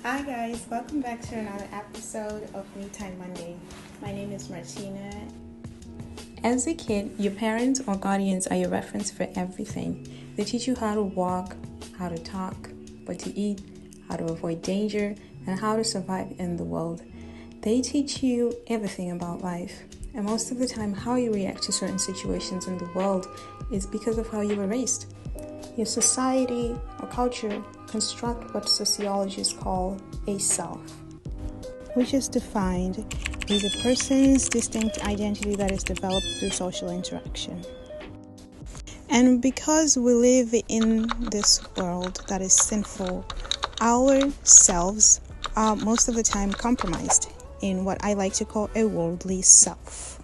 Hi guys, welcome back to another episode of Me Time Monday. My name is Martina. As a kid, your parents or guardians are your reference for everything. They teach you how to walk, how to talk, what to eat, how to avoid danger, and how to survive in the world. They teach you everything about life. And most of the time, how you react to certain situations in the world is because of how you were raised. Your society or culture construct what sociologists call a self, which is defined as a person's distinct identity that is developed through social interaction. And because we live in this world that is sinful, our selves are most of the time compromised in what I like to call a worldly self.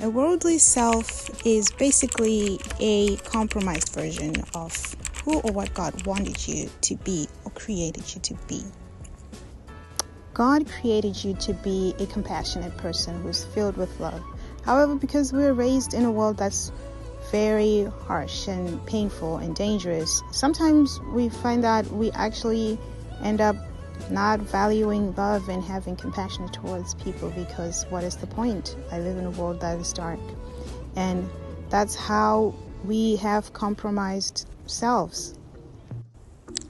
A worldly self is basically a compromised version of who or what God wanted you to be or created you to be. God created you to be a compassionate person who's filled with love. However, because we're raised in a world that's very harsh and painful and dangerous, sometimes we find that we actually end up not valuing love and having compassion towards people because what is the point? I live in a world that is dark. And that's how we have compromised selves.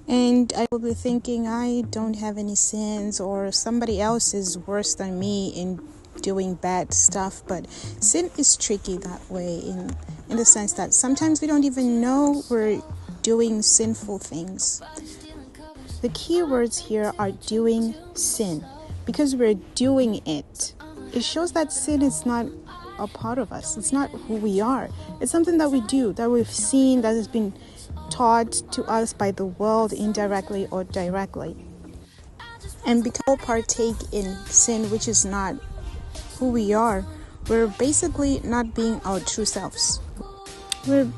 And I will be thinking I don't have any sins or somebody else is worse than me in doing bad stuff. But sin is tricky that way in the sense that sometimes we don't even know we're doing sinful things. The key words here are doing sin. Because we're doing it, it shows that sin is not a part of us. It's not who we are. It's something that we do, that we've seen, that has been taught to us by the world indirectly or directly. And because we partake in sin, which is not who we are, we're basically not being our true selves. We're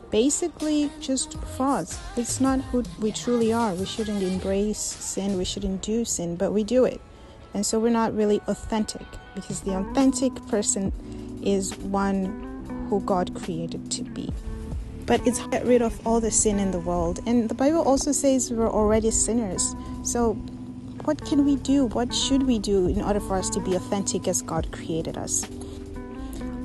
basically just frauds. It's not who we truly are. We shouldn't embrace sin. We shouldn't do sin, but we do it. And so we're not really authentic, because the authentic person is one who God created to be. But it's to get rid of all the sin in the world. And the Bible also says we're already sinners. So what can we do? What should we do in order for us to be authentic as God created us?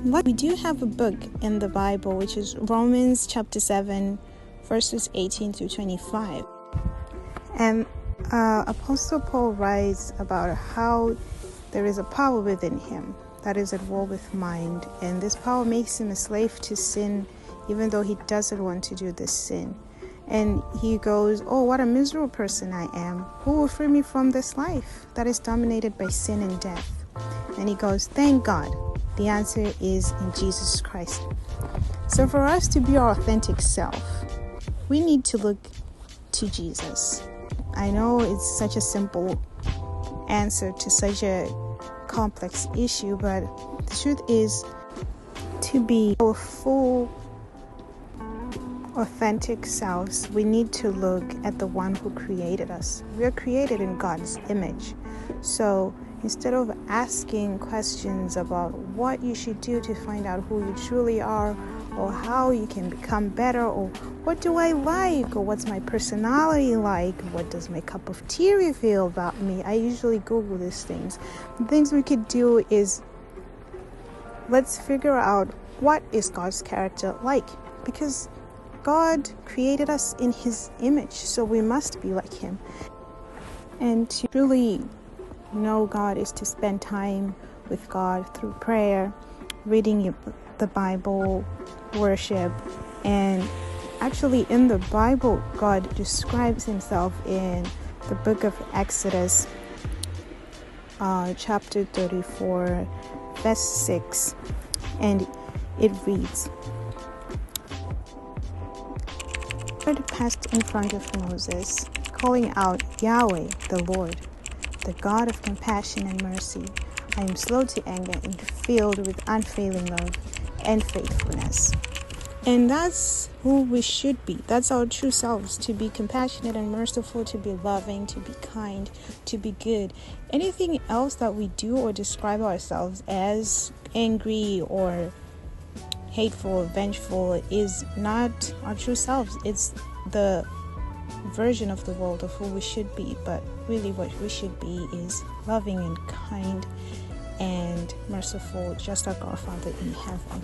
We do have a book in the Bible, which is Romans chapter 7, verses 18 to 25. And Apostle Paul writes about how there is a power within him that is at war with mind. And this power makes him a slave to sin, even though he doesn't want to do this sin. And he goes, oh, what a miserable person I am. Who will free me from this life that is dominated by sin and death? And he goes, thank God. The answer is in Jesus Christ. So for us to be our authentic self, we need to look to Jesus. I know it's such a simple answer to such a complex issue, but the truth is, to be our full authentic selves, we need to look at the one who created us. We are created in God's image. So instead of asking questions about what you should do to find out who you truly are, or how you can become better, or what do I like, or what's my personality like, what does my cup of tea reveal about me, I usually Google these things. The things we could do is, let's figure out what is God's character like, because God created us in his image, so we must be like him. And to truly know God is to spend time with God through prayer, reading the Bible, worship. And actually in the Bible, God describes himself in the book of Exodus, chapter 34, verse 6. And it reads, the Lord passed in front of Moses, calling out, Yahweh, the Lord, the God of compassion and mercy. I am slow to anger and filled with unfailing love and faithfulness. And that's who we should be. That's our true selves, to be compassionate and merciful, to be loving, to be kind, to be good. Anything else that we do or describe ourselves as angry or hateful or vengeful is not our true selves. It's the version of the world of who we should be, but really what we should be is loving and kind and merciful, just like our Father in heaven.